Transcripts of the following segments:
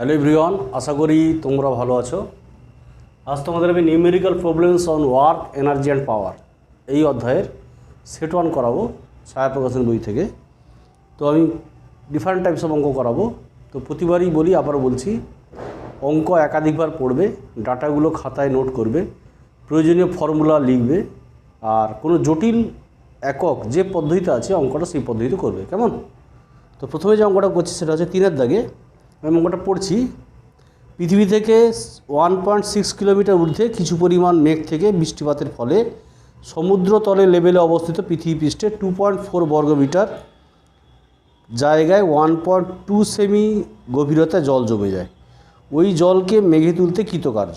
Hello everyone, আশা করি তোমরা ভালো আছো। আজ তোমাদের আমি numerical problems on work, energy and power এই অধ্যায়ের সেট 1 করাবো ছায়া প্রকাশন বই থেকে। তো আমি ডিফারেন্ট টাইপস অফ অঙ্ক করাবো। তো প্রতিবারই বলি, আবারও বলছি, অঙ্ক একাধিকবার পড়বে, ডাটাগুলো খাতায় নোট করবে, প্রয়োজনীয় ফর্মুলা লিখবে, আর কোনো জটিল একক যে পদ্ধতিতে আছে অঙ্কটা সেই পদ্ধতিতে করবে, কেমন? তো প্রথমে যে অঙ্কটা করছি সেটা হচ্ছে 3-এর দাগে। আমি অঙ্কটা পড়ছি। পৃথিবী থেকে 1.6 কিলোমিটার ঊর্ধ্বে কিছু পরিমাণ মেঘ থেকে বৃষ্টিপাতের ফলে সমুদ্রতলের লেভেলে অবস্থিত পৃথিবী পৃষ্ঠে 2.4 বর্গমিটার জায়গায় 1.2 সেমি গভীরতায় জল জমে যায়। ওই জলকে মেঘে তুলতে কৃতকার্য।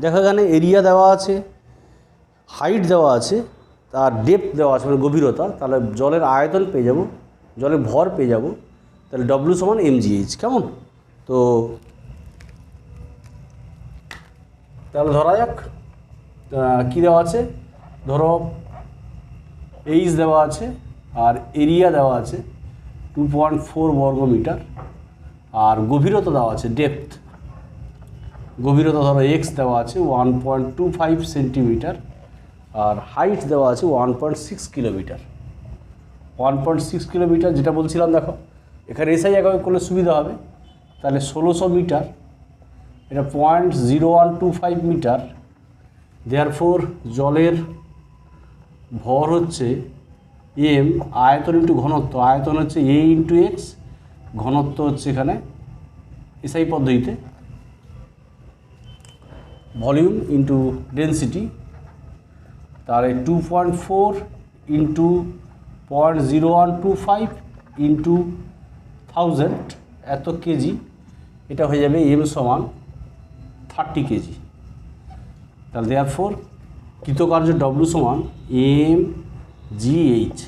দেখা এখানে এরিয়া দেওয়া আছে, হাইট দেওয়া আছে, তার ডেপথ দেওয়া আছে, মানে গভীরতা। তাহলে জলের আয়তন পেয়ে যাব, জলের ভর পেয়ে যাব। তাহলে W সমান mgh, কেমন? তো তাহলে ধরা যাক কী দেওয়া আছে। ধরো এইচ দেওয়া আছে আর এরিয়া দেওয়া আছে 2.4 বর্গমিটার, আর গভীরতা দেওয়া আছে ডেপথ। গভীরতা ধরো এক্স দেওয়া আছে 1.25 সেন্টিমিটার, আর হাইট দেওয়া আছে 1.6 কিলোমিটার। 1.6 কিলোমিটার যেটা বলছিলাম, দেখো এখানে এসআই একভাবে করলে সুবিধা হবে। তাহলে 1600 মিটার, এটা 0.0125 মিটার। দেয়ারফোর জলের ভর হচ্ছে এম, আয়তন ইন্টু ঘনত্ব। আয়তন হচ্ছে এ ইন্টু এক্স, ঘনত্ব হচ্ছে এখানে এসআই পদ্ধতিতে ভলিউম ইন্টু ডেন্সিটি। তাহলে 2.4 ইন্টু 0.0125 ইন্টু 1000 এত কেজি, এটা হয়ে যাবে এম সমান 30 কেজি। তাহলে দেয়ারফোর কৃতকার্য ডব্লিউ সমান mgh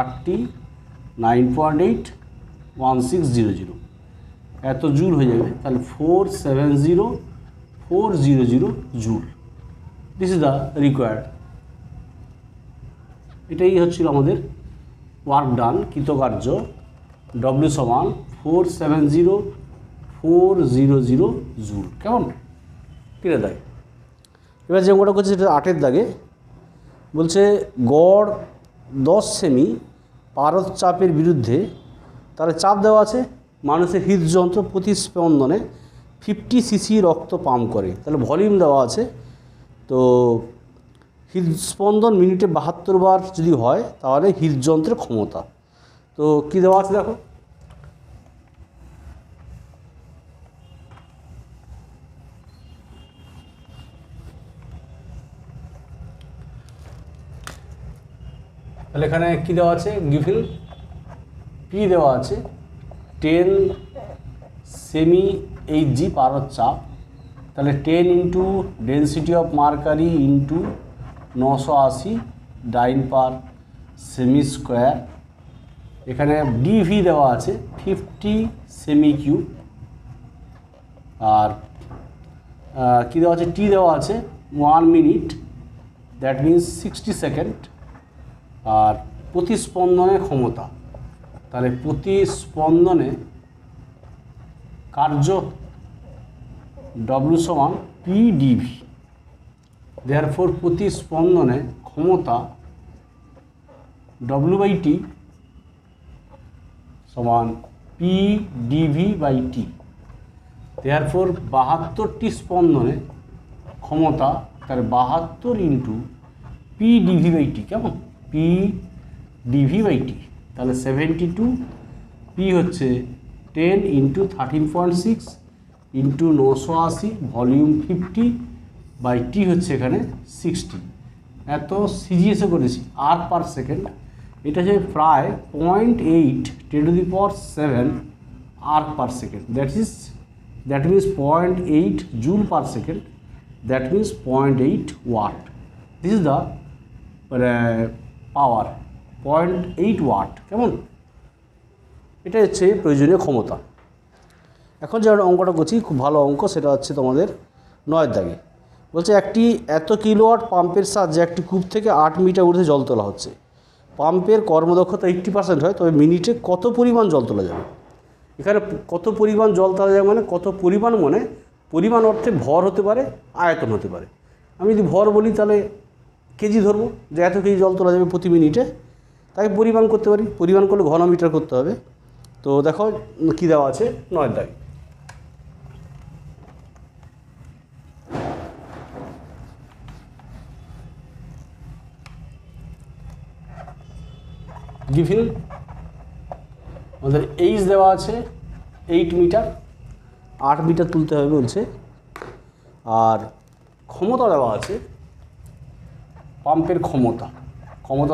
39.81600 এত জুল হয়ে যাবে। তাহলে 470400 joule. This is the required. এটাই হচ্ছিল আমাদের ওয়ার্ক ডান, কৃতকার্য ডব্লিউ সমান 470400 জুল, কেমন? কিনে দেয়। এবার যে অঙ্কটা করছে সেটা 8-এর দাগে। বলছে গড় 10 সেমি পারদ চাপের বিরুদ্ধে, তাহলে চাপ দেওয়া আছে, মানুষের হৃদযন্ত্র প্রতি স্পন্দনে 50 সিসি রক্ত পাম্প করে। তাহলে ভলিউম দেওয়া আছে। তো হৃদস্পন্দন মিনিটে 72 বার যদি হয় তাহলে হৃদযন্ত্রের ক্ষমতা। তো কী দেওয়া আছে দেখো। তাহলে এখানে কী দেওয়া আছে, গিভেন পি দেওয়া আছে 10 সেমি Hg পারদ চাপ। তাহলে 10 into density of mercury into 980 dyne per cm square. এখানে ডিভি দেওয়া আছে 50 সেমি কিউব, আর কী দেওয়া আছে, টি দেওয়া আছে 1 মিনিট, দ্যাট মিনস 60 সেকেন্ড। আর প্রতিস্পন্দনের ক্ষমতা, তাহলে প্রতিস্পন্দনে কার্য ডব্লিউ সমান পিডিভি। দেয়ারফোর প্রতিস্পন্দনে ক্ষমতা W/T সমান PdV/T। দেয়ারফোর 72টি স্পন্দনে ক্ষমতা, তাহলে 72 ইন্টু PdV/T, কেমন? PdV/T। তাহলে 72, পি হচ্ছে 10 ইন্টু 13.6 ইন্টু 980 ভলিউম 50/T হচ্ছে এখানে 60। এত সিজিএসে করেছি আর পার সেকেন্ড। এটা হচ্ছে প্রায় 0.8 10⁻⁷ আর per second. That means 0.8 joule per second, that means 0.8 watt. This is the power, 0.8 watt, কেমন? এটা হচ্ছে প্রয়োজনীয় ক্ষমতা। এখন যে অঙ্কটা করছি খুব ভালো অঙ্ক, সেটা হচ্ছে তোমাদের 9-এর দাগে। বলছে একটি এত কিলোওয়াট পাম্পের সাহায্যে একটি কূপ থেকে 8 মিটার ঊর্ধ্বে জল তোলা হচ্ছে। পাম্পের কর্মদক্ষতা 80% হয়, তবে মিনিটে কত পরিমাণ জল তোলা যাবে? এখানে কত পরিমাণ জল তোলা যায় মানে কত পরিমাণ, মানে পরিমাণ অর্থে ভর হতে পারে, আয়তন হতে পারে। আমি যদি ভর বলি তাহলে কেজি ধরবো, যে এত কেজি জল তোলা যাবে প্রতি মিনিটে, তাকে পরিমাণ করতে পারি। পরিমাণ করলে ঘনমিটার করতে হবে। তো দেখো কী দেওয়া আছে 9 দাগে। গিভিন আমাদের এইচ দেওয়া আছে 8 মিটার, 8 মিটার তুলতে হবে বলছে। আর ক্ষমতা দেওয়া আছে, পাম্পের ক্ষমতা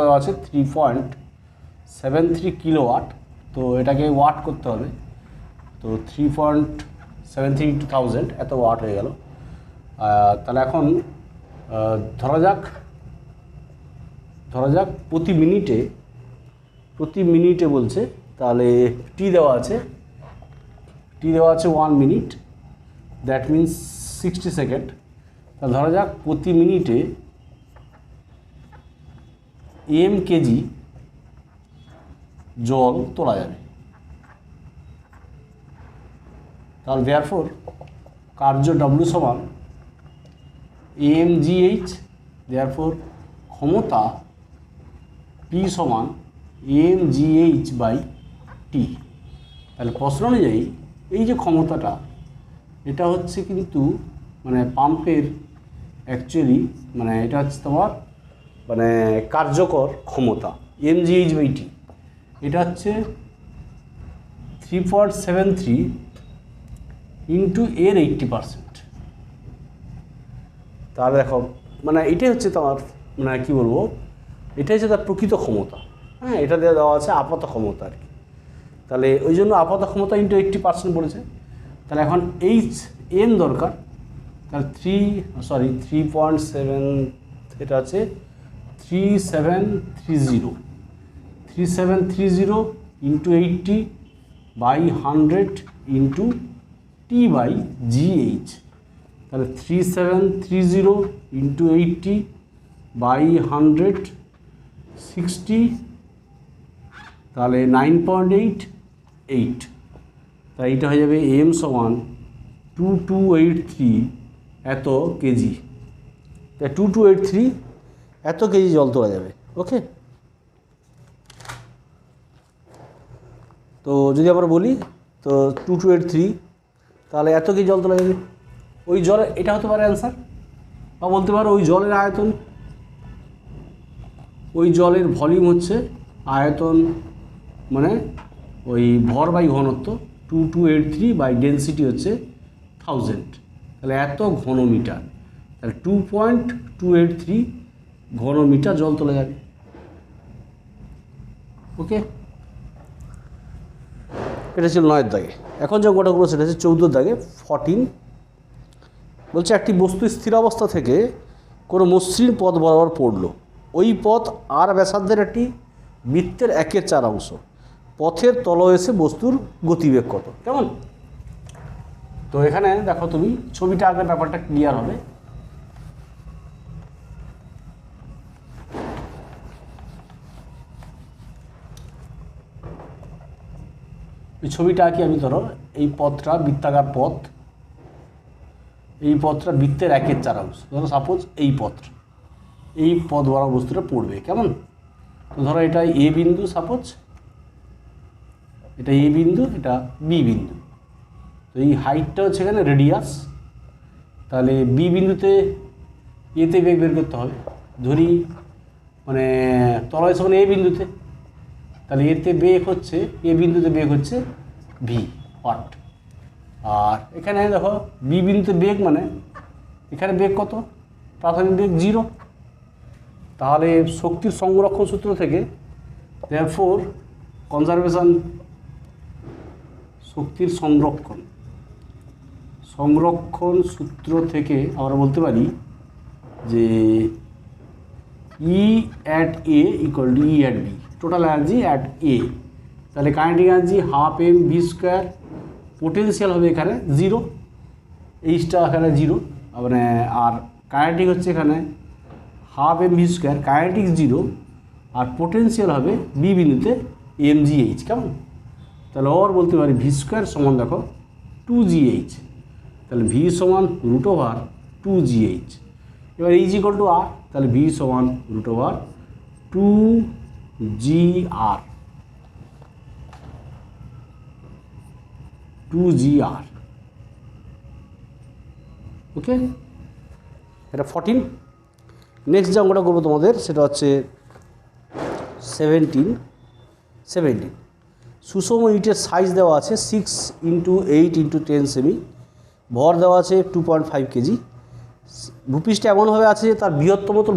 দেওয়া আছে 3.73 কিলোওয়াট। তো এটাকে ওয়াট করতে হবে। তো 3.73 × 1000 এত ওয়াট হয়ে গেল। তাহলে এখন ধরা যাক প্রতি মিনিটে বলছে, তাহলে টি দেওয়া আছে 1 মিনিট, দ্যাট মিনস 60 সেকেন্ড। তাহলে ধরা যাক প্রতি মিনিটে কেজি জল তোলা যাবে। তাহলে দেয়ারফর কার্য W সমান mgh, দেয়ারফর ক্ষমতা P সমান mgh/t। তাহলে প্রশ্ন অনুযায়ী এই যে ক্ষমতাটা, এটা হচ্ছে কিন্তু মানে পাম্পের অ্যাকচুয়ালি মানে এটা হচ্ছে তোমার মানে কার্যকর ক্ষমতা mgh/t। এটা হচ্ছে 3.73 ইন্টু এর 80%। তাহলে দেখো মানে এটাই হচ্ছে তোমার মানে কী বলবো, এটাই হচ্ছে তার প্রকৃত ক্ষমতা। হ্যাঁ, এটা দেওয়া আছে আপাত ক্ষমতা আর কি। তাহলে ওই জন্য আপাত ক্ষমতা ইন্টু 80% বলেছে। তাহলে এখন m দরকার। তাহলে 3.7, এটা আছে 3730 ইন্টু 80/100 ইন্টু T/GH। তাহলে 3730 ইন্টু 80/100 60, তাহলে 9.88। তাই এটা হয়ে যাবে m সমান 2283 এত কেজি। তাই 2283 এত কেজি জল তোলা যাবে। ওকে, তো যদি আমরা বলি তো 2283 তাহলে এত কেজি জল তোলা যাবে। ওই জলে এটা হতে পারে অ্যান্সার, বা বলতে পারো ওই জলের আয়তন, ওই জলের ভলিউম হচ্ছে আয়তন মানে ওই ভর বাই ঘনত্ব 2283 বাই ডেন্সিটি হচ্ছে 1000। তাহলে এত ঘনমিটার, তাহলে 2.283 ঘনমিটার জল তোলা যাবে। ওকে, এটা ছিল 9 দাগে। এখন যে অঙ্কটা করবো সেটা হচ্ছে 14 দাগে 14। বলছে একটি বস্তু স্থির অবস্থা থেকে কোনো মসৃণ পথ বরাবর পড়লো। ওই পথ আর ব্যাসার্ধের একটি বৃত্তের 1/4 অংশ। পথের তলদেশে বস্তুর গতিবেগ কত? কেমন? তো এখানে দেখো তুমি ছবিটা আগে ব্যাপারটা ক্লিয়ার হবে। এই ছবিটা কি আমি ধরো এই পথটা বৃত্তাকার পথ, এই পথটা বৃত্তের 1/4 অংশ। ধরো সাপোজ এই পথটা, এই পথ বরাবর বস্তুটা পড়বে। কেমন? তো ধরো এটা এ বিন্দু, সাপোজ এটা এ বিন্দু, এটা বি বিন্দু। তো এই হাইটটা হচ্ছে এখানে রেডিয়াস। তাহলে বি বিন্দুতে এতে বেগ বের করতে হবে। ধরি মানে তলায় সমান এ বিন্দুতে, তাহলে এতে বেগ হচ্ছে, এ বিন্দুতে বেগ হচ্ছে ভি ওয়াট। আর এখানে দেখো বি বিন্দুতে বেগ মানে এখানে বেগ কত? প্রাথমিক বেগ 0। তাহলে শক্তির সংরক্ষণ সূত্র থেকে দেয়ারফর কনজারভেশন, শক্তির সংরক্ষণ সূত্র থেকে আমরা বলতে পারি যে E at A equal to E at B, total energy at a. তাহলে কাইনেটিক এনার্জি 12 mv², পোটেনশিয়াল হবে এখানে 0, এইচটা এখানে 0 মানে, আর কাইনেটিক হচ্ছে এখানে 12 mv², কাইনেটিক 0, আর পোটেনশিয়াল হবে বি বিন্দুতে mgh। কেমন? তাহলে ওর বলতে পারি ভি স্কোয়ার সমান দেখো 2gh, তাহলে ভি সমান রুট ওভার 2gh। এবার ইজ ইকুয়াল টু আর, তাহলে ভি সমান রুট ওভার 2gr, 2gr। ওকে, এটা 14। নেক্সট যে অঙ্কটা করবো তোমাদের সেটা হচ্ছে 17। সুষম ইটের সাইজ দেওয়া আছে 6 × 8 × 10 সেমি, ভর দেওয়া আছে 2.5 কেজি। ভূপৃষ্ঠে এমনভাবে আছে যে তার বৃহত্তম তল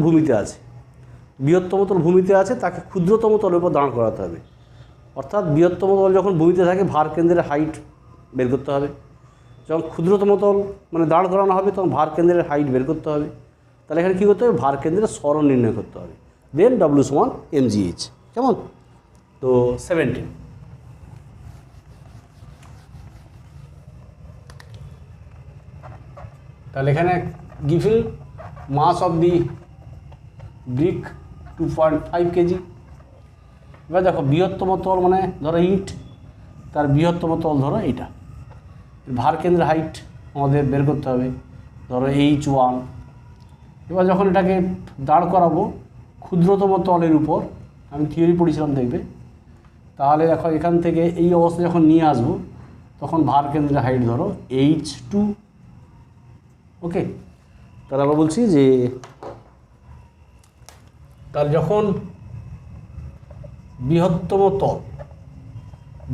ভূমিতে আছে, তাকে ক্ষুদ্রতম তলের উপর দাঁড় করাতে হবে। অর্থাৎ বৃহত্তম তল যখন ভূমিতে থাকে ভার কেন্দ্রের হাইট বের করতে হবে, যখন ক্ষুদ্রতম তল মানে দাঁড় করানো হবে তখন ভার কেন্দ্রের হাইট বের করতে হবে। তাহলে এখানে কী করতে হবে, ভার কেন্দ্রের সরণ নির্ণয় করতে হবে। দেন ডব্লিউ সমান mgh। কেমন? তো 17। তাহলে এখানে given mass of the brick 2.5 kg. এবার দেখো বৃহত্তম তল মানে ধরো ইট, তার বৃহত্তম তল ধরো এইটা, ভার কেন্দ্রের হাইট আমাদের বের করতে হবে, ধরো h1। এবার যখন এটাকে দাঁড় করাবো ক্ষুদ্রতম তলের উপর, আমি থিওরি পড়েছিলাম দেখবে, তাহলে দেখো এখান থেকে এই অবস্থা যখন নিয়ে আসবো তখন ভার কেন্দ্রের হাইট ধরো h2। ওকে, তাহলে আমরা বলছি যে তাহলে যখন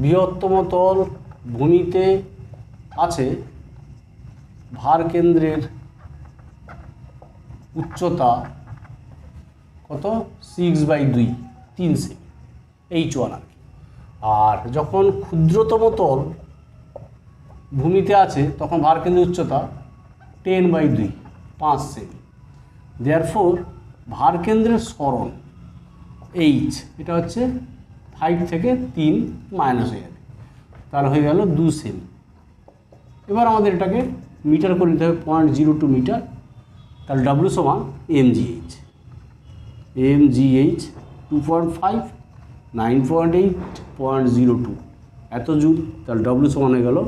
বৃহত্তম তল ভূমিতে আছে, ভার কেন্দ্রের উচ্চতা কত 6/2, 3 সেমি, h1 আর কি। আর যখন ক্ষুদ্রতম তল ভূমিতে আছে তখন ভার কেন্দ্রের উচ্চতা 10/2, 5 সেমি। দেয়ারফোর ভার কেন্দ্রের সরণ h, এটা হচ্ছে 5 থেকে 3 মাইনাস হয়ে যাবে, তাহলে হয়ে গেল 2 সেমি। এবার আমাদের এটাকে মিটার করে নিতে হবে 0.02 মিটার, তাহলে ডব্লিউ সমান mgh। 2.5, 9.8, 0.02 এত জুল, তাহলে ডব্লিউ সমান হয়ে গেল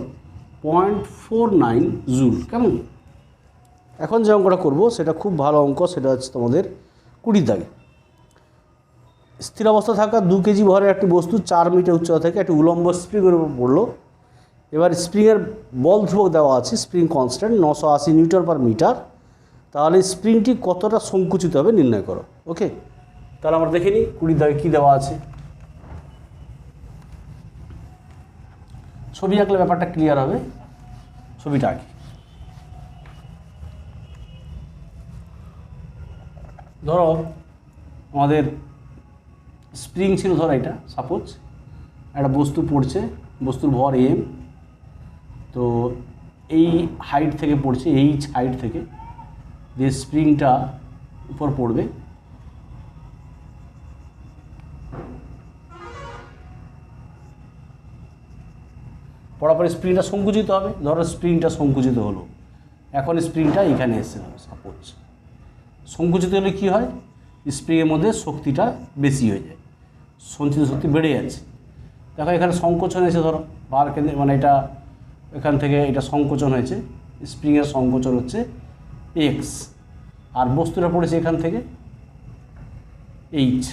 0.49 জুল। কেমন? এখন যে অঙ্কটা করবো সেটা খুব ভালো অঙ্ক, সেটা হচ্ছে তোমাদের 20 দাগে। স্থির অবস্থা থাকা 2 কেজি ভরের একটি বস্তু 4 মিটার উচ্চতা থেকে একটি উলম্ব স্প্রিংয়ের উপর পড়লো। এবার স্প্রিংয়ের বল ধ্রুবক দেওয়া আছে, spring constant 980 newton per metre. তাহলে স্প্রিংটি কতটা সংকুচিত হবে নির্ণয় করো। ওকে, তাহলে আমরা দেখে নিই 20 দাগে কী দেওয়া আছে। ছবি আঁকলে ব্যাপারটা ক্লিয়ার হবে। ছবিটা আঁকি। ধরো আমাদের স্প্রিং ছিল, ধরো এটা সাপোজ একটা বস্তু পড়ছে, বস্তুর ভর m, তো এই হাইট থেকে পড়ছে, h হাইট থেকে, যে স্প্রিংটা উপর পড়বে, পড়ার পরে স্প্রিংটা সংকুচিত হবে। ধরো স্প্রিংটা সংকুচিত হলো, এখন স্প্রিংটা এখানে এসে ধরো সাপোজ সংকুচিত হলে কী হয়, স্প্রিংয়ের মধ্যে শক্তিটা বেশি হয়ে যায়, সঞ্চিত শক্তি বেড়ে যাচ্ছে। দেখো এখানে সংকোচন হয়েছে, ধরো ভার কেন্দ্রে মানে এটা এখান থেকে এটা সংকোচন হয়েছে, স্প্রিংয়ের সংকোচন হচ্ছে x, আর বস্তুটা পড়েছে এখান থেকে h,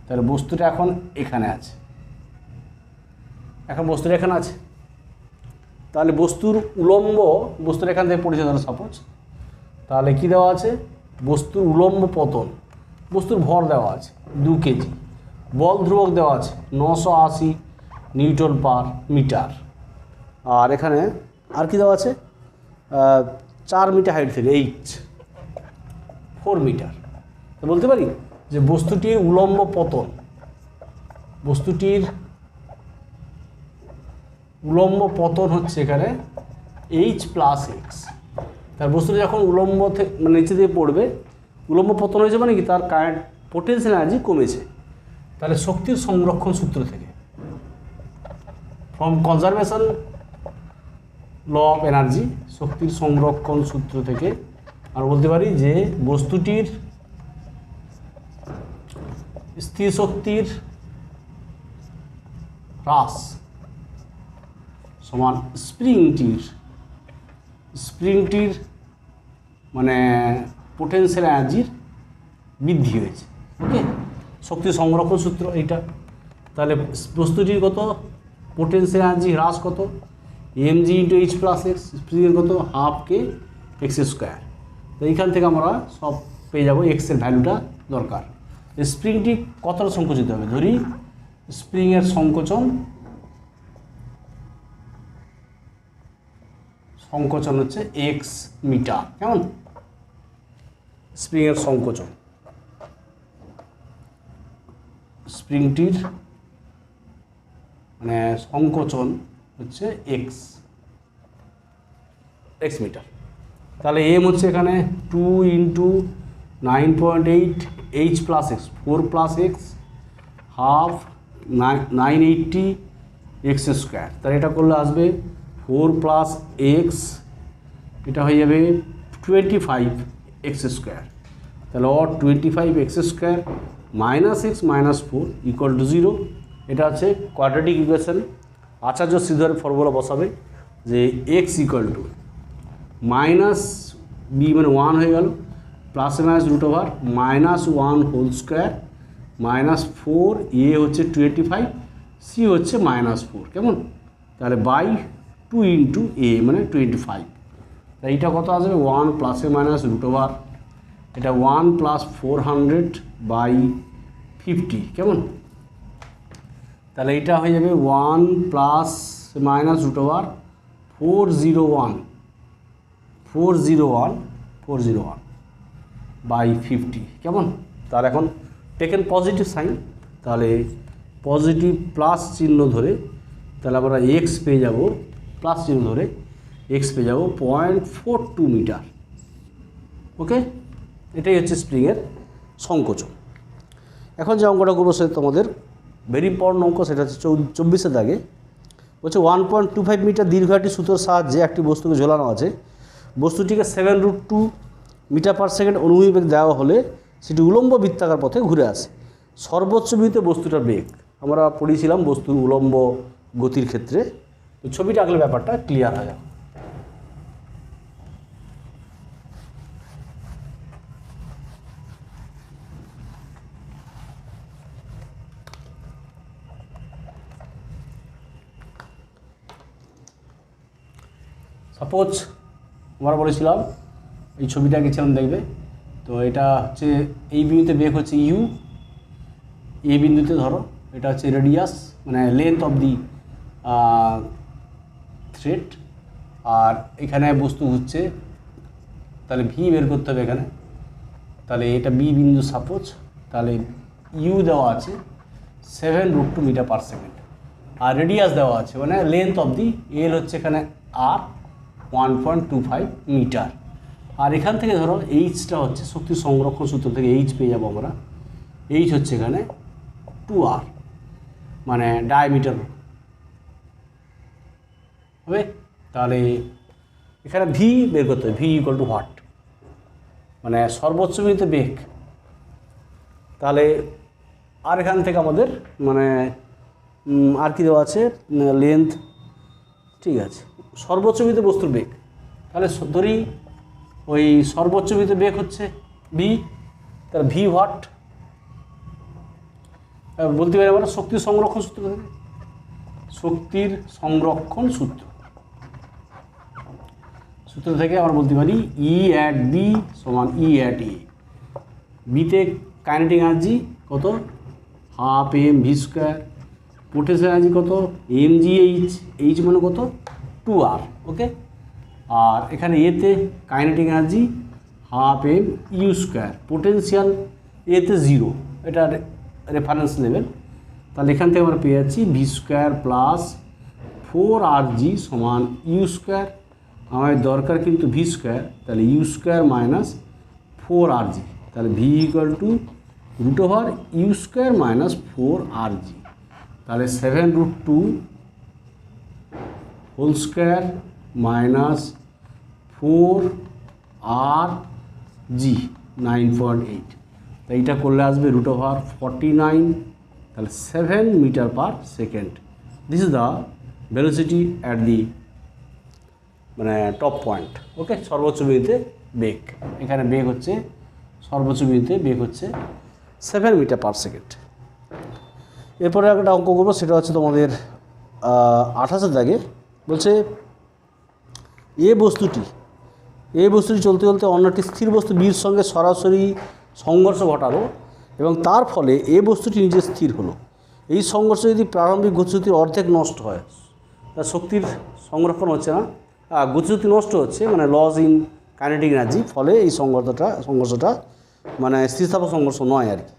তাহলে বস্তুটা এখন এখানে আছে, এখন বস্তুটা এখানে আছে। তাহলে বস্তুর উলম্ব, বস্তুর এখান থেকে পড়েছে ধরো সাপোজ, তাহলে কি দেওয়া আছে, বস্তুর উলম্ব পতন, বস্তুর ভর দেওয়া আছে 2 কেজি, বল ধ্রুবক দেওয়া আছে 980 নিউটন পার মিটার, আর এখানে আর কি দেওয়া আছে 4 মিটার হাইট থেকে h 4 মিটার। তো বলতে পারি যে বস্তুটির উলম্ব পতন, বস্তুটির উলম্ব পতন হচ্ছে এখানে h প্লাস x। তার বস্তুটা যখন উলম্ব থেকে মানে নিচে দিয়ে পড়বে, উলম্ব পতন হয়েছে মানে কি তার কারেন্ট পোটেনশিয়াল এনার্জি কমেছে। তাহলে শক্তির সংরক্ষণ সূত্র থেকে, from conservation law of energy, শক্তির সংরক্ষণ সূত্র থেকে আমরা বলতে পারি যে বস্তুটির স্থির শক্তির হ্রাস সমান স্প্রিংটির মানে পোটেনশিয়াল এনার্জির বৃদ্ধি হয়েছে। ওকে, শক্তি সংরক্ষণ সূত্র এইটা। তাহলে বস্তুটির কত পোটেনশিয়াল এনার্জি হ্রাস কত, mg into h plus x, স্প্রিংয়ের কত হাফ কে এক্স স্কোয়ার। তো এইখান থেকে আমরা সব পেয়ে যাবো, এক্সের ভ্যালুটা দরকার। স্প্রিংটি কতটা সংকুচিত হবে, ধরি স্প্রিংয়ের সংকোচন হচ্ছে এক্স মিটার। কেমন, স্প্রিংয়ের সংকোচন, স্প্রিংটির মানে সংকোচন হচ্ছে এক্স মিটার। তাহলে এম হচ্ছে এখানে 2 into 9.8 H plus x, 4 plus x half 980 x square. তাহলে এটা করলে আসবে 4 প্লাস এক্স, এটা হয়ে যাবে 25 এক্স স্কোয়ার। তাহলে 25 x square minus x minus 4 equal to 0। এটা হচ্ছে কোয়াড্রেটিক ইকুয়েশন। আচার্য শ্রীধরের ফর্মুলা বসাবে যে x equal to minus b মানে 1 হয়ে গেল, plus minus root over -1 whole square -4, a হচ্ছে 25, সি হচ্ছে -4। কেমন, তাহলে বাই 2 ইন্টু এ মানে 25। তাই এইটা কত আসবে 1 প্লাসে মাইনাস রুট ওভার, এটা 1 প্লাস 400/50। কেমন, তাহলে এটা হয়ে যাবে 1 প্লাস মাইনাস রুট ওভার 401/50। কেমন, তাহলে এখন টেকেন পজিটিভ সাইন, তাহলে পজিটিভ প্লাস চিহ্ন ধরে তাহলে আমরা এক্স পেয়ে যাব, প্লাস চিহ্ন ধরে এক্স পেয়ে যাব 0.42 মিটার। ওকে, এটাই হচ্ছে স্প্রিংয়ের সংকোচন। এখন যে অঙ্কটা করবো সে তোমাদের ভেরি ইম্পর্টেন্ট অঙ্ক, সেটা হচ্ছে 24-এর দাগে বলছে 1.25 মিটার দীর্ঘ একটি সুতোর সাহায্যে একটি বস্তুকে ঝোলানো আছে। বস্তুটিকে 7√2 মিটার পার সেকেন্ড অনুভূমিক বেগ দেওয়া হলে সেটি উলম্ব বৃত্তাকার পথে ঘুরে আসে। সর্বোচ্চ বিন্দুতে বস্তুটার বেগ আমরা পড়েছিলাম বস্তুর উলম্ব গতির ক্ষেত্রে। তো ছবিটা আঁকলে ব্যাপারটা ক্লিয়ার হয়ে যাবে। সাপোজ আমরা বলেছিলাম এই ছবিটা গেছিলাম দেখবে, তো এটা হচ্ছে এই বিন্দুতে বেগ হচ্ছে ইউ, এই বিন্দুতে ধরো এটা হচ্ছে রেডিয়াস মানে লেন্থ অফ দি থ্রেড, আর এখানে বস্তু হচ্ছে, তাহলে ভি বের করতে হবে এখানে। তাহলে এটা বি বিন্দু সাপোজ, তাহলে ইউ দেওয়া আছে 7√2 মিটার পার সেকেন্ড, আর রেডিয়াস দেওয়া আছে মানে লেন্থ অফ দি এল হচ্ছে এখানে আর 1.25 মিটার। আর এখান থেকে ধরো এইচটা হচ্ছে শক্তি সংরক্ষণ সূত্র থেকে এইচ পেয়ে যাবো আমরা, এইচ হচ্ছে এখানে 2r মানে ডায়ামিটার হবে। তাহলে এখানে ভি বের করতে হবে, ভি ইকুয়াল টু হোয়াট মানে সর্বোচ্চ বিন্দুতে বেগ। তাহলে আর এখান থেকে আমাদের মানে আর কি দেওয়া আছে লেন্থ, ঠিক আছে, সর্বোচ্চ বিন্দুতে বস্তুর বেগ। তাহলে ধরি ওই সর্বোচ্চ বিন্দুতে বেগ হচ্ছে ভি, তাহলে ভি হোয়াট বলতে পারি আমরা শক্তির সংরক্ষণ সূত্র থেকে, শক্তির সংরক্ষণ সূত্র থেকে আমরা বলতে পারি ই অ্যাট বি সমান ই অ্যাট এ। বিতে কাইনেটিক এনার্জি কত, half m v square, potential energy কত এম জি এইচ, এইচ মানে কত 2r। ওকে, আর এখানে এতে kinetic energy half m u square, potential এতে 0, এটা রেফারেন্স লেভেল। তাহলে এখান থেকে আমরা পেয়ে যাচ্ছি ভি স্কোয়ার প্লাস 4rg সমান ইউ স্কোয়ার। আমাদের দরকার কিন্তু ভি স্কোয়ার, তাহলে ইউ স্কোয়ার মাইনাস 4rg, তাহলে v equal to root over u square minus 4rg। তাহলে 7√2 হোল স্কোয়ার মাইনাস 4rg 9.8। তো এইটা করলে আসবে √49, তাহলে 7 metre per second. This is the velocity at the মানে টপ পয়েন্ট। ওকে, সর্বোচ্চ বিন্দুতে বেগ, এখানে বেগ হচ্ছে সর্বোচ্চ বিন্দুতে বেগ হচ্ছে 7 মিটার পার সেকেন্ড। এরপরে একটা অঙ্ক করবো, সেটা হচ্ছে তোমাদের 28 দাগে বলছে এ বস্তুটি চলতে চলতে অন্য একটি স্থির বস্তু বির সঙ্গে সরাসরি সংঘর্ষ ঘটালো এবং তার ফলে এ বস্তুটি নিজে স্থির হলো। এই সংঘর্ষ যদি প্রারম্ভিক গতিশক্তির অর্ধেক নষ্ট হয়, তার শক্তির সংরক্ষণ হচ্ছে না, গতিশক্তি নষ্ট হচ্ছে, মানে লস ইন কাইনেটিক এনার্জি, ফলে এই সংঘর্ষটা মানে স্থিতিস্থাপক সংঘর্ষ নয় আর কি।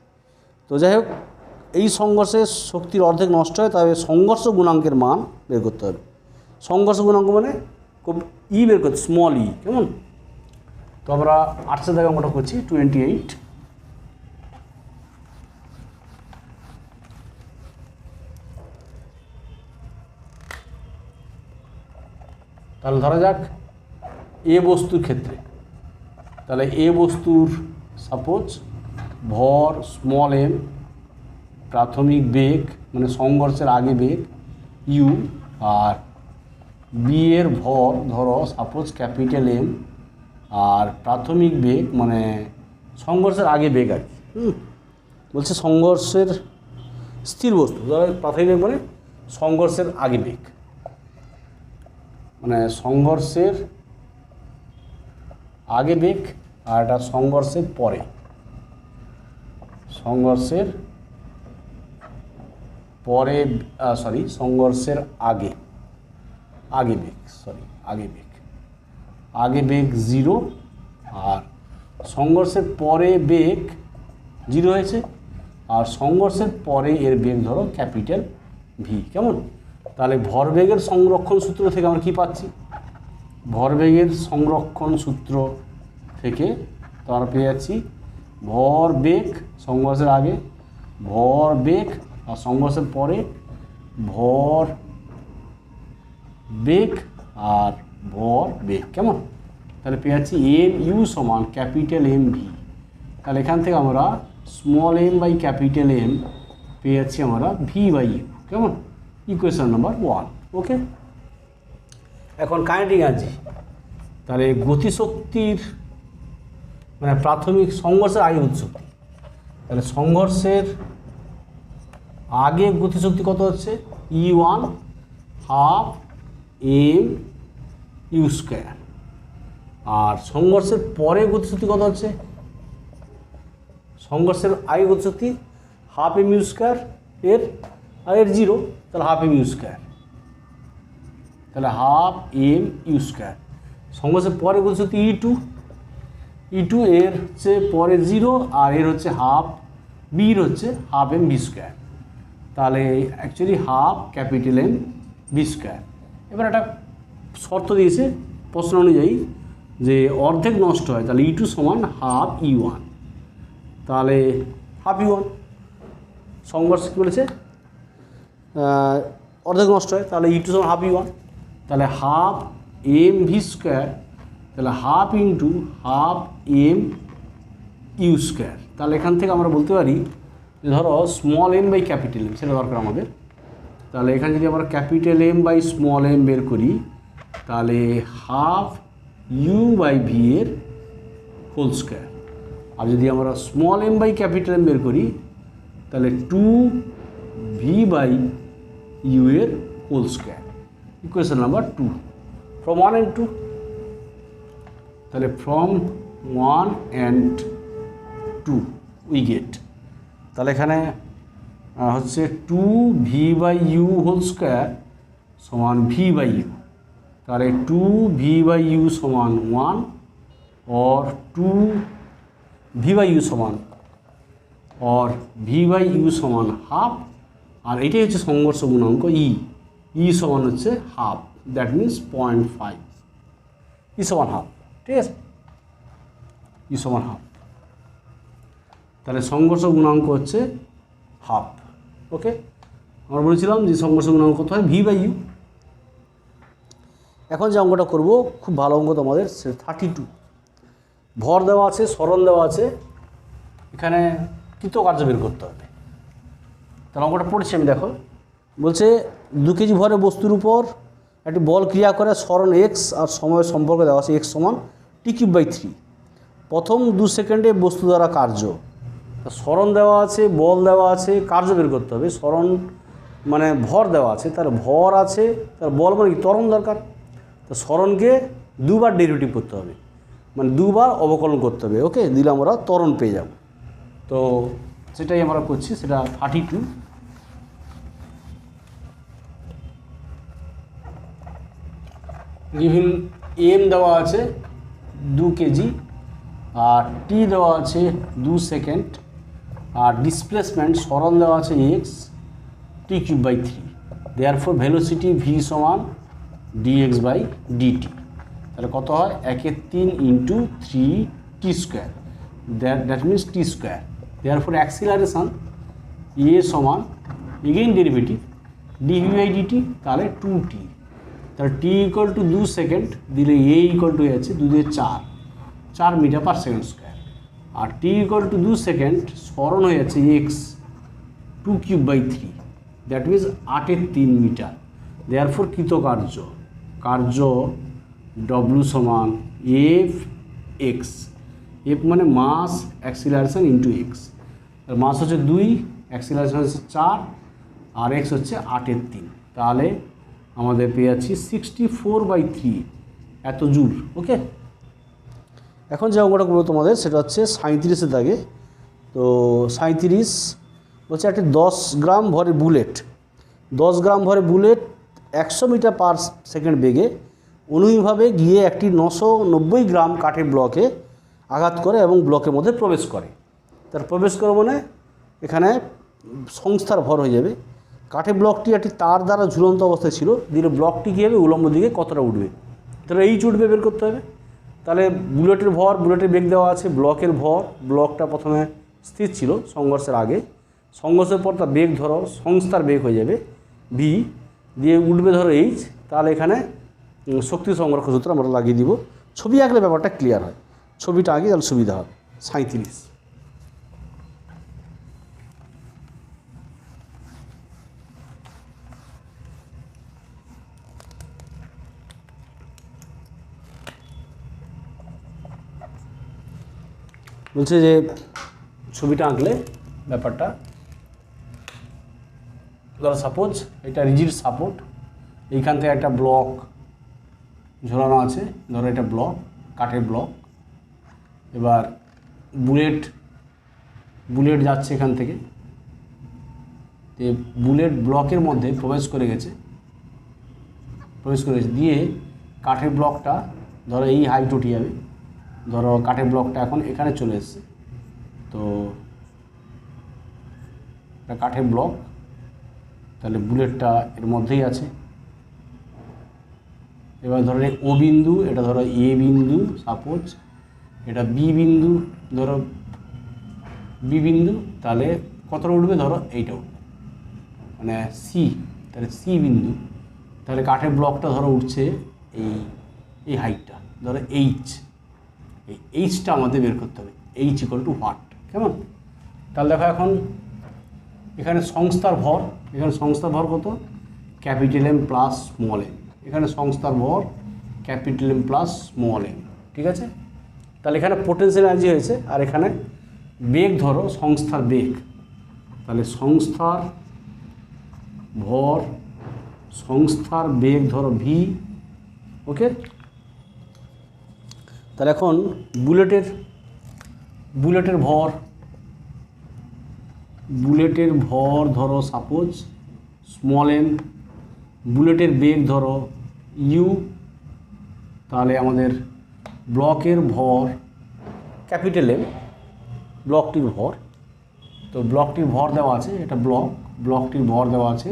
তো যাই হোক, এই সংঘর্ষে শক্তির অর্ধেক নষ্ট হয়, তবে সংঘর্ষ গুণাঙ্কের মান বের করতে হবে। সংঘর্ষ গুণাঙ্ক মানে খুব বের করতে, স্মল ই, কেমন? তো আমরা 8 দাগে অঙ্কটা করছি 28। তাহলে ধরা যাক এ বস্তুর ক্ষেত্রে, তাহলে এ বস্তুর সাপোজ ভর স্মল এম, প্রাথমিক বেগ মানে সংঘর্ষের আগে বেগ ইউ, আর বি এর ভর ধরো সাপোজ ক্যাপিটাল এম, আর প্রাথমিক বেগ মানে সংঘর্ষের আগে বেগ আর কি। বলছে সংঘর্ষের স্থির বস্তু, ধরো প্রাথমিক বেগ মানে সংঘর্ষের আগে বেগ, মানে সংঘর্ষের আগে বেগ, আর এটা সংঘর্ষের পরে, সংঘর্ষের আগে বেগ, আগে বেগ 0, আর সংঘর্ষের পরে বেগ 0 হয়েছে, আর সংঘর্ষের পরে এর বেগ ধরো ক্যাপিটাল ভি, কেমন? তাহলে ভরবেগের সংরক্ষণ সূত্র থেকে আমরা কী পাচ্ছি? ভরবেগের সংরক্ষণ সূত্র থেকে তো আমরা পেয়ে যাচ্ছি ভরবেগ সংঘর্ষের আগে, ভরবেগ, আর সংঘর্ষের পরে ভর বেগ আর ভর বেগ, কেমন? তাহলে পেয়ে যাচ্ছি এম ইউ সমান ক্যাপিটাল এম ভি। তাহলে এখান থেকে আমরা small m by capital M পেয়ে যাচ্ছি আমরা ভি বাই ইউ, কেমন? Equation number 1। ওকে, এখন কাইনেটিক এনার্জি, তাহলে গতিশক্তির মানে প্রাথমিক সংঘর্ষের আগে গতিশক্তি, তাহলে সংঘর্ষের আগে গতিশক্তি কত হচ্ছে? E1 half m u square, আর সংঘর্ষের পরে গতিশক্তি কত হচ্ছে? সংঘর্ষের আগে গতিশক্তি হাফ এম ইউ স্কোয়ার, এর 0, তাহলে হাফ এম ইউ স্কোয়ার, তাহলে হাফ এম ইউ স্কোয়ার। সংঘর্ষের পরে গতিশক্তি E2 এর হচ্ছে পরে 0, আর এর হচ্ছে হাফ, বির হচ্ছে হাফ এম ভি স্কোয়ার, তাহলে actually half capital M v square. এবার একটা শর্ত দিয়েছে প্রশ্ন অনুযায়ী যে অর্ধেক নষ্ট হয়, তাহলে E2 সমান হাফ E1, তাহলে হাফ E1 সংঘর্ষ কী বলেছে অর্ধেক নষ্ট হয়, তাহলে E2 সমান হাফ E1, তাহলে হাফ এম ভি স্কোয়ার, তাহলে half into half m u square. তাহলে এখান থেকে আমরা বলতে পারি যে ধরো small m by capital M, সেটা দরকার আমাদের। তাহলে এখানে যদি আমরা capital M by small m বের করি, তাহলে হাফ ইউ বাই ভি এর হোল স্কোয়ার, আর যদি আমরা small m by capital M বের করি, তাহলে 2 ভি বাই ইউ এর whole square. Equation number 2 from 1 and 2, তাহলে ফ্রম 1 and 2 উই গেট, তাহলে এখানে হচ্ছে 2 v by u whole square সমান ভি বাই ইউ, তাহলে 2 ভি বাই ইউ সমান 1, और 2 ভি বাই ইউ সমান হাফ, আর এটাই হচ্ছে সংঘর্ষ গুণাঙ্ক ই সমান হচ্ছে হাফ, দ্যাট মিনস 0.5, ই সমান হাফ, ঠিক আছে? ই সমান হাফ, তাহলে সংঘর্ষ গুণাঙ্ক হচ্ছে হাফ। ওকে, আমরা বলেছিলাম যে সংঘর্ষ গুণাঙ্ক কত হয়? V by u. এখন যে অঙ্কটা করব খুব ভালো অঙ্ক তোমাদের, সে 32। ভর দেওয়া আছে, সরণ দেওয়া আছে, এখানে কৃতকার্য বের করতে হবে। তাহলে অঙ্কটা পড়ছি আমি, দেখো বলছে 2 কেজি ভরের বস্তুর উপর একটি বল ক্রিয়া করে সরণ এক্স আর সময়ের সম্পর্ক দেওয়া আছে এক্স সমান t³/3। প্রথম 2 সেকেন্ডে বস্তু দ্বারা কার্য, সরণ দেওয়া আছে, বল দেওয়া আছে, কার্য বের করতে হবে। সরণ মানে ভর দেওয়া আছে, তার ভর আছে, তার বল মানে কি ত্বরণ দরকার। তো সরণকে 2 বার ডেরিভেটিভ করতে হবে, মানে 2 বার অবকলন করতে হবে। ওকে, দিলে আমরা ত্বরণ পেয়ে যাব। তো সেটাই আমরা করছি, সেটা 32। গিভিন এম দেওয়া আছে 2 কেজি, আর টি দেওয়া আছে 2 সেকেন্ড, আর ডিসপ্লেসমেন্ট সরণ দেওয়া আছে x t³/3। Therefore velocity V সমান dx/dt। তাহলে কত হয় 1/3 × 3t², that means t²। Therefore acceleration এ সমান এগেইন ডেরিভেটিভ dv/dt, তাহলে 2t। তাহলে t = 2 সেকেন্ড দিলে a = আছে 2×4 মিটার/সেকেন্ড²। আর t = 2 সেকেন্ড সরণ হয়ে যাচ্ছে x 2³/3, that means 8/3 metre. Therefore কৃতকার্য কার্য w সমান এফ এক্স। এফ মানে mass acceleration into x. Mass হচ্ছে 2, অ্যাক্সিলারেশন হচ্ছে 4, আর এক্স হচ্ছে 8/3। তাহলে আমাদের পেয়ে যাচ্ছি 64/3 এত জুল। ওকে, এখন যে অঙ্কটা করবো তোমাদের সেটা হচ্ছে 37-এর দাগে। তো 37 হচ্ছে একটি 10 গ্রাম ভরের বুলেট, 10 গ্রাম ভরের বুলেট 100 মিটার/সেকেন্ড বেগে অনুভূমিকভাবে গিয়ে একটি 990 গ্রাম কাঠের ব্লকে আঘাত করে এবং ব্লকের মধ্যে প্রবেশ করে। তার প্রবেশ করে মানে এখানে সংস্থার ভর হয়ে যাবে। কাঠের ব্লকটি একটি তার দ্বারা ঝুলন্ত অবস্থায় ছিল, দিলে ব্লকটি কী হবে উলম্ব দিকে কতটা উঠবে, তাহলে এইচ উঠবে বের করতে হবে। তাহলে বুলেটের ভর, বুলেটের বেগ দেওয়া আছে, ব্লকের ভর, ব্লকটা প্রথমে স্থির ছিল সংঘর্ষের আগে, সংঘর্ষের পর তার বেগ ধরো সংস্থার বেগ হয়ে যাবে ভি, দিয়ে উঠবে ধরো এইচ। তাহলে এখানে শক্তি সংরক্ষণ সূত্র আমরা লাগিয়ে দিব। ছবি আঁকলে ব্যাপারটা ক্লিয়ার হয়, ছবিটা আঁকি তাহলে সুবিধা হবে। 37 বলছে যে ছবিটা আঁকলে ব্যাপারটা, ধরো সাপোজ এটা রিজিড সাপোর্ট, এইখান থেকে একটা ব্লক ঝোলানো আছে, ধরো এটা ব্লক, কাঠের ব্লক। এবার বুলেট যাচ্ছে এখান থেকে, বুলেট ব্লকের মধ্যে প্রবেশ করে গেছে, দিয়ে কাঠের ব্লকটা ধরো এই হাইট উঠে যাবে। ধরো কাঠের ব্লকটা এখন এখানে চলে এসছে, তো এটা কাঠের ব্লক, তাহলে বুলেটটা এর মধ্যেই আছে। এবার ধরো ও বিন্দু, এটা ধরো এ বিন্দু সাপোজ, এটা বি বিন্দু, ধরো বি বিন্দু, তাহলে কতটা উঠবে ধরো এইটা উঠবে, মানে সি, তাহলে সি বিন্দু। তাহলে কাঠের ব্লকটা ধরো উঠছে এই হাইটটা, ধরো এইচ, এই এইচটা আমাদের বের করতে হবে, এইচ = হোয়াট, কেমন? তাহলে দেখো এখন এখানে সংস্থার ভর, এখানে সংস্থার ভর কত, M প্লাস স্মল m, এখানে সংস্থার ভর M প্লাস স্মল m, ঠিক আছে? তাহলে এখানে পোটেনশিয়াল এনার্জি হয়েছে, আর এখানে বেগ ধরো সংস্থার বেগ, তাহলে সংস্থার ভর, সংস্থার বেগ ধরো ভি। ওকে, তাহলে এখন বুলেটের ভর ধরো সাপোজ স্মল m, বুলেটের বেগ ধরো ইউ, তাহলে আমাদের ব্লকের ভর M, ব্লকটির ভর। তো ব্লকটির ভর দেওয়া আছে, এটা ব্লকটির ভর দেওয়া আছে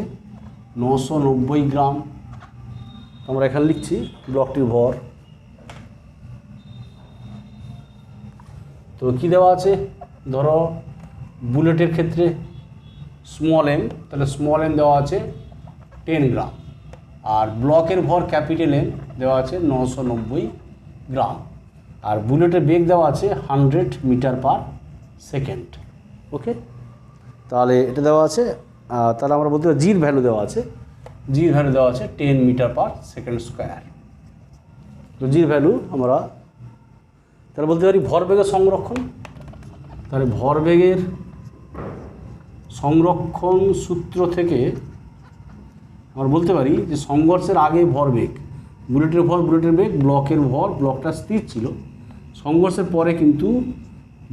990 গ্রাম। আমরা এখানে লিখছি ব্লকটির ভর। তো কী দেওয়া আছে, ধরো বুলেটের ক্ষেত্রে স্মল m, তাহলে স্মল m দেওয়া আছে 10 গ্রাম, আর ব্লকের ভর M দেওয়া আছে 990 গ্রাম, আর বুলেটের বেগ দেওয়া আছে 100 মিটার/সেকেন্ড। ওকে, তাহলে এটা দেওয়া আছে। তাহলে আমরা বলতে পারি জির ভ্যালু দেওয়া আছে, জির ভ্যালু দেওয়া আছে 10 মিটার পার সেকেন্ড স্কোয়ার। তো জির ভ্যালু আমরা তাহলে বলতে পারি ভরবেগের সংরক্ষণ। তাহলে ভরবেগের সংরক্ষণ সূত্র থেকে আমরা বলতে পারি যে সংঘর্ষের আগে ভরবেগ, বুলেটের ভর বুলেটের বেগ, ব্লকের ভর ব্লকটা স্থির ছিল, সংঘর্ষের পরে কিন্তু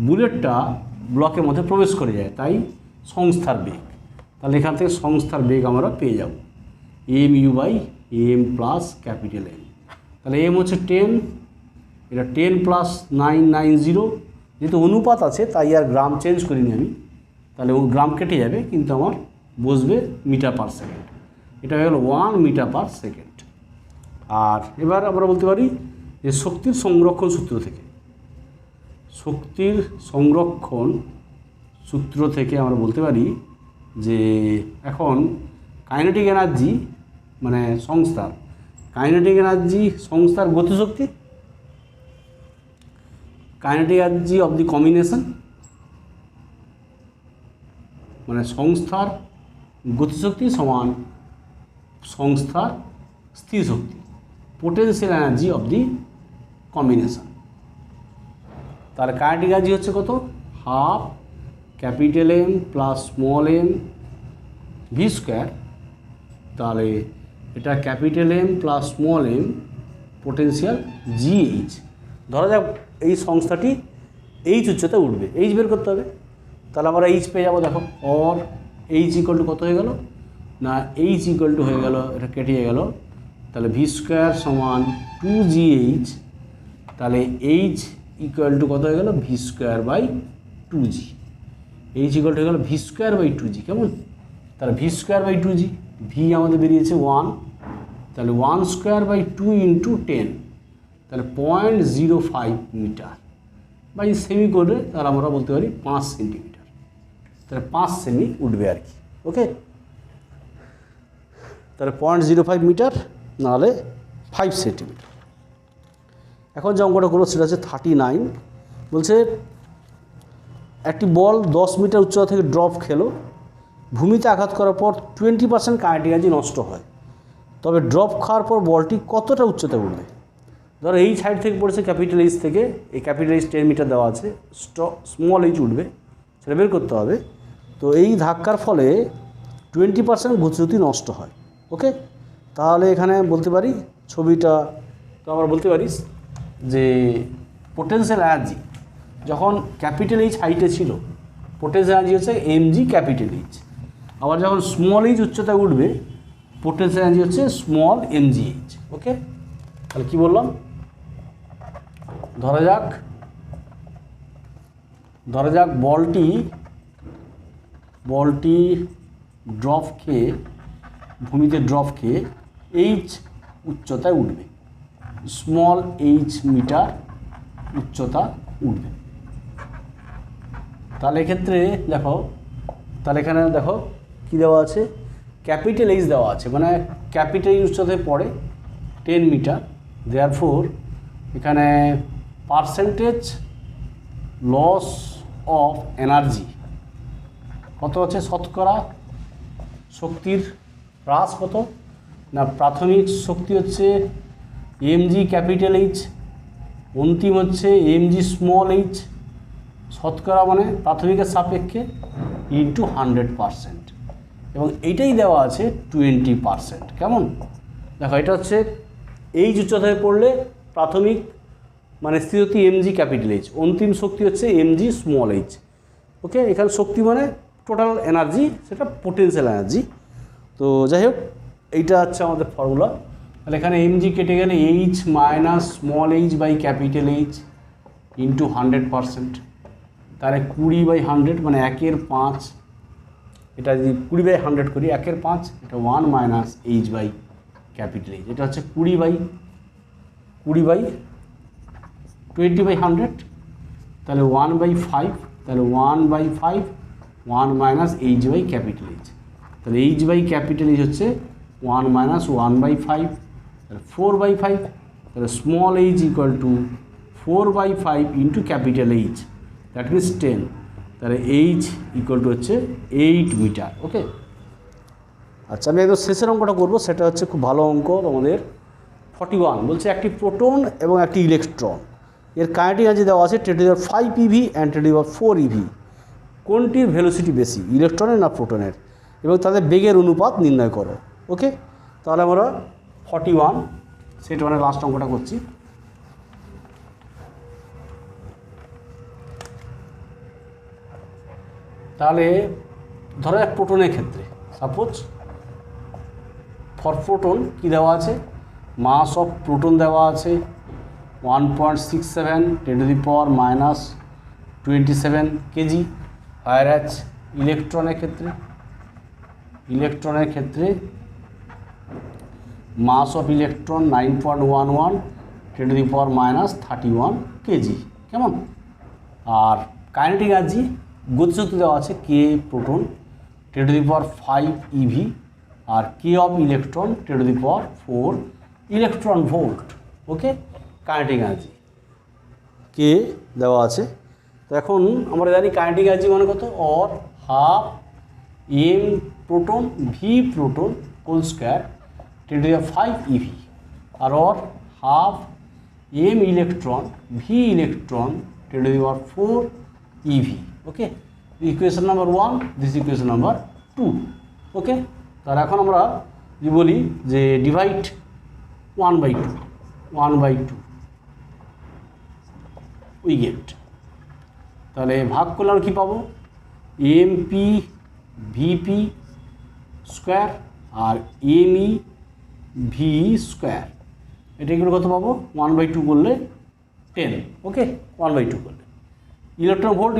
বুলেটটা ব্লকের মধ্যে প্রবেশ করে যায়, তাই সংস্থার বেগ। তাহলে এখান থেকে সংস্থার বেগ আমরা পেয়ে যাব m u by m plus capital M. তাহলে এম হচ্ছে 10, এটা 10 প্লাস 990, যেহেতু অনুপাত আছে তাই আর গ্রাম চেঞ্জ করিনি আমি, তাহলে গ্রাম কেটে যাবে কিন্তু আমার বসবে মিটার পার সেকেন্ড। এটা হয়ে গেল 1 মিটার পার সেকেন্ড। আর এবার আমরা বলতে পারি যে শক্তির সংরক্ষণ সূত্র থেকে, শক্তির সংরক্ষণ সূত্র থেকে আমরা বলতে পারি যে এখন কাইনেটিক এনার্জি মানে সংস্থার, কাইনেটিক এনার্জি সংস্থার গতিশক্তি, kinetic energy of the combination মানে সংস্থার গতিশক্তি সমান সংস্থার স্থির শক্তি, potential energy of the combination. তার কাইনেটিক এনার্জি হচ্ছে কত, half capital m plus small m v square. তাহলে এটা capital m plus small m potential gh. ধরা যাক এই সংস্থাটি এইচ উচ্চতা উঠবে, এইচ বের করতে হবে। তাহলে আমরা এইচ পেয়ে যাবো, দেখো অর এইচ ইকুয়াল টু কত হয়ে গেল না, এইচ ইকুয়াল টু হয়ে গেল, এটা কেটে গেল, তাহলে ভি স্কোয়ার সমান 2gh। তাহলে এইচ ইকুয়াল টু কত হয়ে গেল, v square by 2g। H equal to হয়ে গেল ভি স্কোয়ার বাই 2g, কেমন? তাহলে V square by 2g, V আমাদের বেরিয়েছে 1, তাহলে 1 স্কোয়ার বাই 2 ইন্টু 10, তাহলে 0.05 মিটার বা এই সেমি করে তাহলে আমরা বলতে পারি 5 সেন্টিমিটার। তাহলে 5 সেমি উঠবে আর কি, ওকে। তাহলে 0.05 মিটার নাহলে 5 সেন্টিমিটার। এখন যে অঙ্কটা করবো সেটা হচ্ছে 39, বলছে একটি বল 10 মিটার উচ্চতা থেকে ড্রপ খেলো, ভূমিতে আঘাত করার পর 20% কাইনেটিক এনার্জি নষ্ট হয়, তবে ড্রপ খাওয়ার পর বলটি কতটা উচ্চতায় উঠবে? ধরো এই সাইড থেকে পড়েছে ক্যাপিটাল এইচ থেকে, এই ক্যাপিটাল এইচ 10 মিটার দেওয়া আছে, স্মল এইচ উঠবে, সেটা বের করতে হবে। তো এই ধাক্কার ফলে 20% গতিশক্তি নষ্ট হয়, ওকে। তাহলে এখানে বলতে পারি ছবিটা, তো আমরা বলতে পারি যে পোটেনশিয়াল এনার্জি যখন ক্যাপিটাল এইচ হাইটে ছিল, পোটেনশিয়াল এনার্জি হচ্ছে এমজি ক্যাপিটাল এইচ। আবার যখন স্মল এইচ উচ্চতায় উঠবে, পোটেনশিয়াল এনার্জি হচ্ছে স্মল এমজি এইচ, ওকে। তাহলে কী বললাম, ধরা যাক বলটি ড্রপ খেয়ে, ভূমিতে ড্রপ খেয়ে এইচ উচ্চতায় উঠবে, স্মল এইচ মিটার উচ্চতা উঠবে। তাহলে এক্ষেত্রে দেখো, তাহলে এখানে দেখো কী দেওয়া আছে, ক্যাপিটাল এইচ দেওয়া আছে, মানে ক্যাপিটাল এইচ উচ্চতায় পড়ে 10 মিটার। দেয়ারফোর এখানে পার্সেন্টেজ লস অফ এনার্জি কত আছে, শতকরা শক্তির হ্রাস কত না, প্রাথমিক শক্তি হচ্ছে এমজি ক্যাপিটাল এইচ, অন্তিম হচ্ছে এমজি স্মল এইচ, শতকরা মানে প্রাথমিকের সাপেক্ষে ইন্টু 100%, এবং এইটাই দেওয়া আছে 20%, কেমন? দেখো এটা হচ্ছে এইচ উচ্চতায় পড়লে প্রাথমিক মানে স্থির শক্তি এমজি ক্যাপিটাল এইচ, অন্তিম শক্তি হচ্ছে এমজি স্মল এইচ, ওকে। এখানে শক্তি মানে টোটাল এনার্জি, সেটা পোটেনশিয়াল এনার্জি। তো যাই হোক, এইটা হচ্ছে আমাদের ফর্মুলা। তাহলে এখানে এমজি কেটে গেলে h minus small h by capital H into 100%, তাহলে 20/100 মানে 1/5। এটা যদি 20/100 করি, 1/5, এটা 1 minus h by capital H, এটা হচ্ছে 20/100, তাহলে 1/5, তাহলে 1/5, 1 minus h by capital H, তাহলে এইচ বাই ক্যাপিটাল এইচ হচ্ছে 1 মাইনাস 1/5, তাহলে 4/5, তাহলে small h equal to 4/5 into capital H, that means 10, তাহলে এইচ ইকুয়াল টু হচ্ছে 8 মিটার, ওকে। আচ্ছা, আমি একদম শেষের অঙ্কটা করবো, সেটা হচ্ছে খুব ভালো অঙ্ক আমাদের 41। বলছে একটি প্রোটন এবং একটি ইলেকট্রন, এর কাইনেটিক এনার্জি দেওয়া আছে 10⁵ eV অ্যান্ড 10⁴ eV। কোনটির ভেলোসিটি বেশি, ইলেকট্রনের না প্রোটনের, এবং তাদের বেগের অনুপাত নির্ণয় করো। ওকে, তাহলে আমরা 41 সেট 1-এর লাস্ট অঙ্কটা করছি। তাহলে ধরো এক প্রোটনের ক্ষেত্রে, সাপোজ ফর প্রোটন কী দেওয়া আছে, মাস অফ প্রোটন দেওয়া আছে 1.67 10⁻⁻27 কেজি। হায়ার অ্যাজ ইলেকট্রনের ক্ষেত্রে মাস অফ ইলেকট্রন 9.11 10⁻31 কেজি। কেমন? আর কাইনেটিক এনার্জি গতিশক্তি দেওয়া আছে কে প্রোটন 10⁵ eV আর k of electron 10⁴ electron volt. Okay, kinetic energy কে দেওয়া আছে। তো এখন আমরা জানি কাইনেটিক এনার্জি মানে কত, or half m proton v proton whole square 10⁵ eV আর or half m electron v electron 10⁴ eV। Okay, equation number 1, this equation number 2। Okay, তাহলে এখন আমরা যদি বলি যে ডিভাইড 1/2 উই গেট, তাহলে ভাগ করলে আমরা কী পাবো, এমপি ভিপি স্কোয়ার আর এমই ভি স্কোয়ার, এটাগুলো কত পাবো, 1/2 করলে 10। ওকে, 1/2 করলে ইলেকট্রন ভোল্ট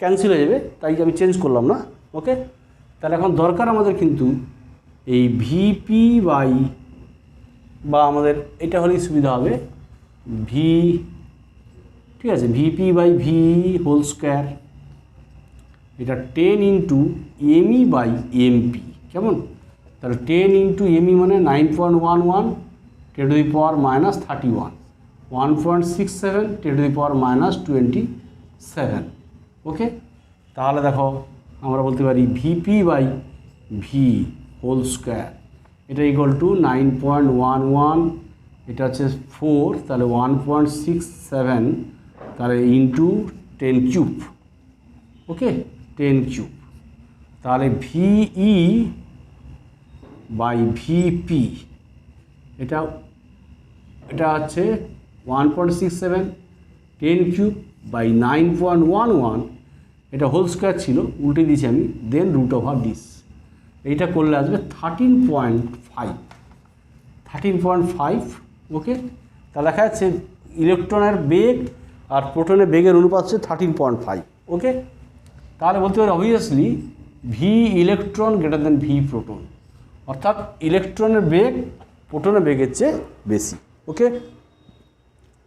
ক্যান্সেল হয়ে যাবে, তাই আমি চেঞ্জ করলাম না। ওকে, তাহলে এখন দরকার আমাদের কিন্তু এই ভিপি বা আমাদের এটা হলেই সুবিধা হবে ভি, ঠিক আছে, v p by v whole square, এটা 10 ইন্টু এমই বাই এমপি। কেমন? তাহলে 10 ইন্টু এমই মানে 9.11 10⁻31 1.67 10⁻27। ওকে, তাহলে দেখো আমরা বলতে পারি v p by v whole square, এটা ইকুয়াল টু 9.11, এটা হচ্ছে 4, তাহলে 1.67, তাহলে ইন্টু 10³ ওকে 10³, তাহলে ভিই বাই ভিপি এটা হচ্ছে 1.67 10³ বাই 9.11, এটা হোল স্কোয়ার ছিল, উল্টে দিয়েছি আমি, দেন √/দিস, এইটা করলে আসবে 13.5। ওকে, তাহলে দেখা যাচ্ছে ইলেকট্রনের বেগ আর প্রোটনের বেগের অনুপাত হচ্ছে 13.5। ওকে, তাহলে বলতে পারি obviously V electron greater than V proton, অর্থাৎ ইলেকট্রনের বেগ প্রোটনের বেগের চেয়ে বেশি। ওকে,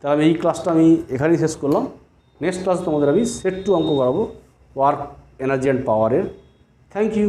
তাহলে এই ক্লাসটা আমি এখানেই শেষ করলাম। নেক্সট ক্লাস তোমাদের আমি সেট 2 অঙ্ক করাবো ওয়ার্ক এনার্জি অ্যান্ড পাওয়ারের। Thank you.